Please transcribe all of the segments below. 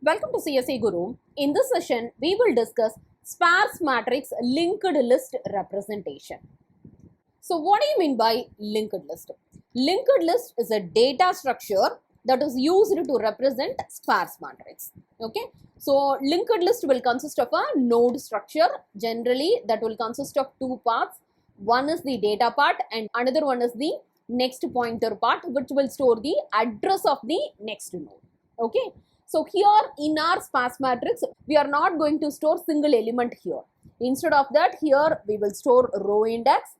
Welcome to CSEGURU. In this session, we will discuss sparse matrix linked list representation. So, what do you mean by linked list? Linked list is a data structure that is used to represent sparse matrix. Okay. So, linked list will consist of a node structure. Generally, that will consist of two parts. One is the data part and another one is the next pointer part, which will store the address of the next node. Okay. So here in our sparse matrix, we are not going to store single element here. Instead of that, here we will store row index,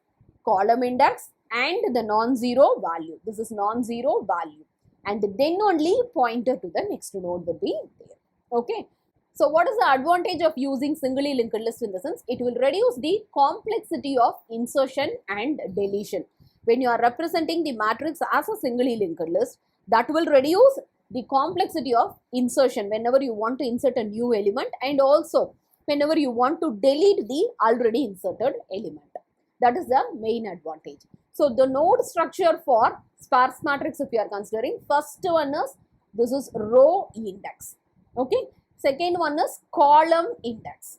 column index and the non-zero value. This is non-zero value. And then only pointer to the next node will be there. Okay. So what is the advantage of using singly linked list in the sense? It will reduce the complexity of insertion and deletion. When you are representing the matrix as a singly linked list, that will reduce the complexity of insertion whenever you want to insert a new element and also whenever you want to delete the already inserted element. That is the main advantage. So the node structure for sparse matrix, if you are considering, first one is this is row index. Okay. Second one is column index.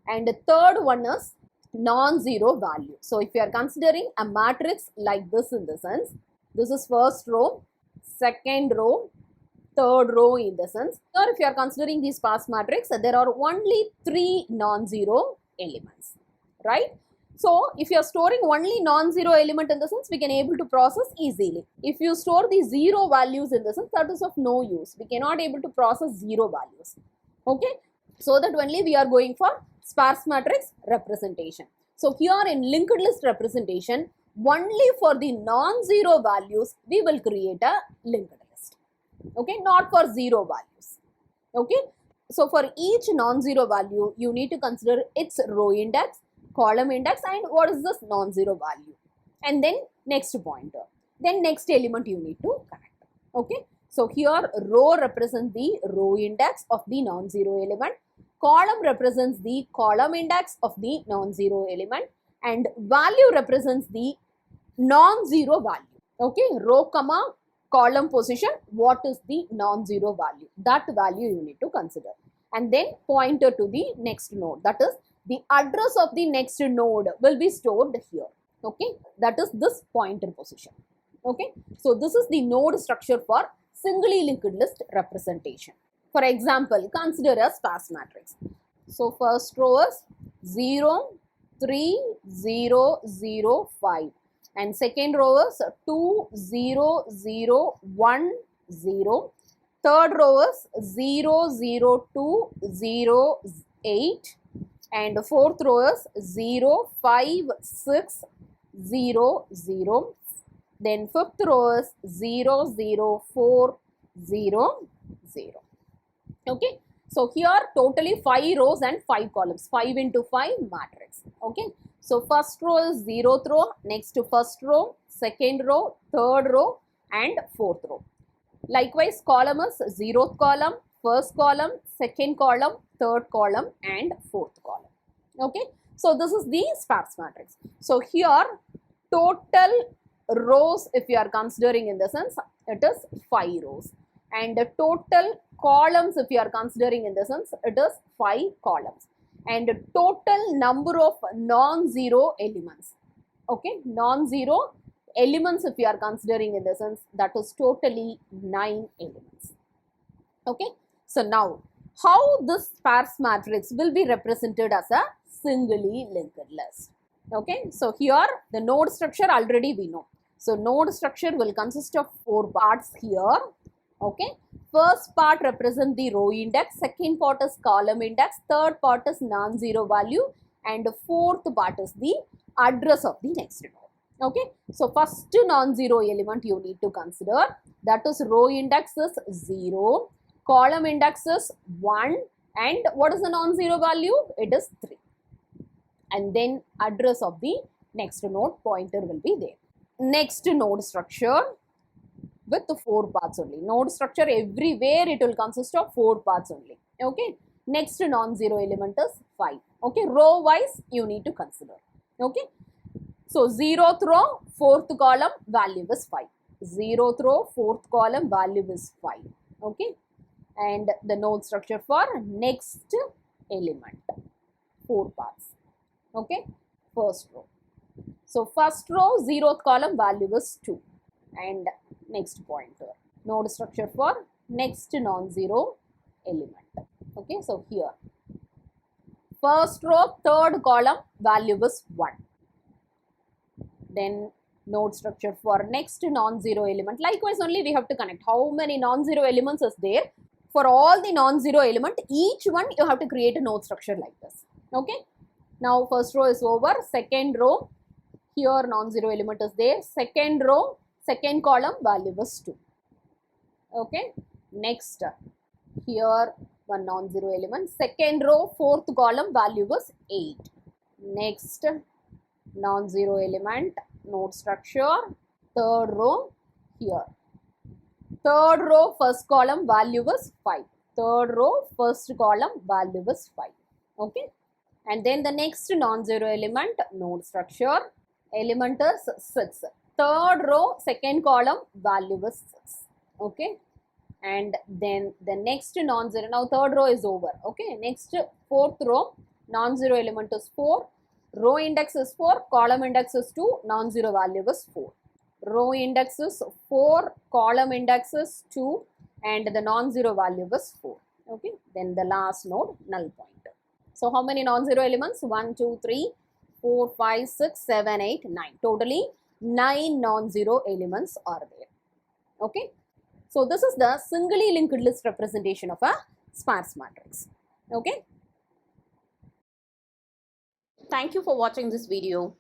And the third one is non-zero value. So if you are considering a matrix like this in the sense, this is first row, second row, third row in the sense. Or if you are considering the sparse matrix, there are only three non-zero elements, right? So if you are storing only non-zero element in the sense, we can able to process easily. If you store the zero values in the sense, that is of no use. We cannot able to process zero values. Okay, so that only we are going for sparse matrix representation. So here in linked list representation, only for the non-zero values, we will create a linked list. Okay, not for zero values. Okay, so for each non-zero value, you need to consider its row index, column index and what is this non-zero value. And then next pointer. Then next element you need to connect. Okay. So here row represents the row index of the non-zero element, column represents the column index of the non-zero element and value represents the non-zero value. Okay, row comma column position, what is the non-zero value? That value you need to consider. And then pointer to the next node, that is the address of the next node will be stored here. Okay, that is this pointer position. Okay, so this is the node structure for singly linked list representation. For example, consider a sparse matrix. So first row is 0, 3, 0, 0, 5 and second row is 2, 0, 0, 1, 0. Third row is 0, 0, 2, 0, 8 and fourth row is 0, 5, 6, 0, 0. Then fifth row is 0, 0, 4, 0, 0. Okay. So here totally 5 rows and 5 columns. 5 into 5 matrix. Okay. So first row is 0th row, next to first row, second row, third row and fourth row. Likewise column is 0th column, first column, second column, third column and fourth column. Okay. So this is the sparse matrix. So here total rows, if you are considering in the sense, it is 5 rows and the total columns, if you are considering in the sense, it is 5 columns and the total number of non-zero elements. Okay, non-zero elements, if you are considering in the sense, that is totally 9 elements. Okay, so now how this sparse matrix will be represented as a singly linked list. Okay, so here the node structure already we know. So node structure will consist of 4 parts here. Okay, first part represents the row index, second part is column index, third part is non-zero value and the fourth part is the address of the next node. Okay, so first non-zero element you need to consider, that is row index is 0, column index is 1 and what is the non-zero value? It is 3. And then address of the next node pointer will be there. Next node structure with the 4 parts only. Node structure everywhere it will consist of 4 parts only. Okay. Next non-zero element is 5. Okay. Row wise you need to consider. Okay. So 0th row, 4th column value is 5. 0th row, 4th column value is 5. Okay. and the node structure for next element. 4 parts. Okay, first row. So first row, 0th column value is 2 and next pointer. Node structure for next non-zero element. Okay, so here first row, 3rd column value is 1. Then node structure for next non-zero element. Likewise only we have to connect how many non-zero elements is there. For all the non-zero element, each one you have to create a node structure like this. Okay. Now first row is over. Second row, here non-zero element is there. Second row, second column value is 2. Okay. Next, here one non-zero element. Second row, 4th column value is 8. Next, non-zero element, node structure, 3rd row here. 3rd row, first column value is 5. 3rd row, first column value is 5. Okay. And then the next non-zero element, node structure, element is 6. 3rd row, second column value is 6. Okay. And then the next non-zero, now 3rd row is over. Okay. Next 4th row, non-zero element is 4. Row index is 4, column index is 2, non-zero value is 4. Row index is 4, column index is 2 and the non-zero value is 4. Okay. Then the last node, null pointer. So how many non-zero elements? 1, 2, 3, 4, 5, 6, 7, 8, 9. Totally 9 non-zero elements are there. Okay. So this is the singly linked list representation of a sparse matrix. Okay. Thank you for watching this video.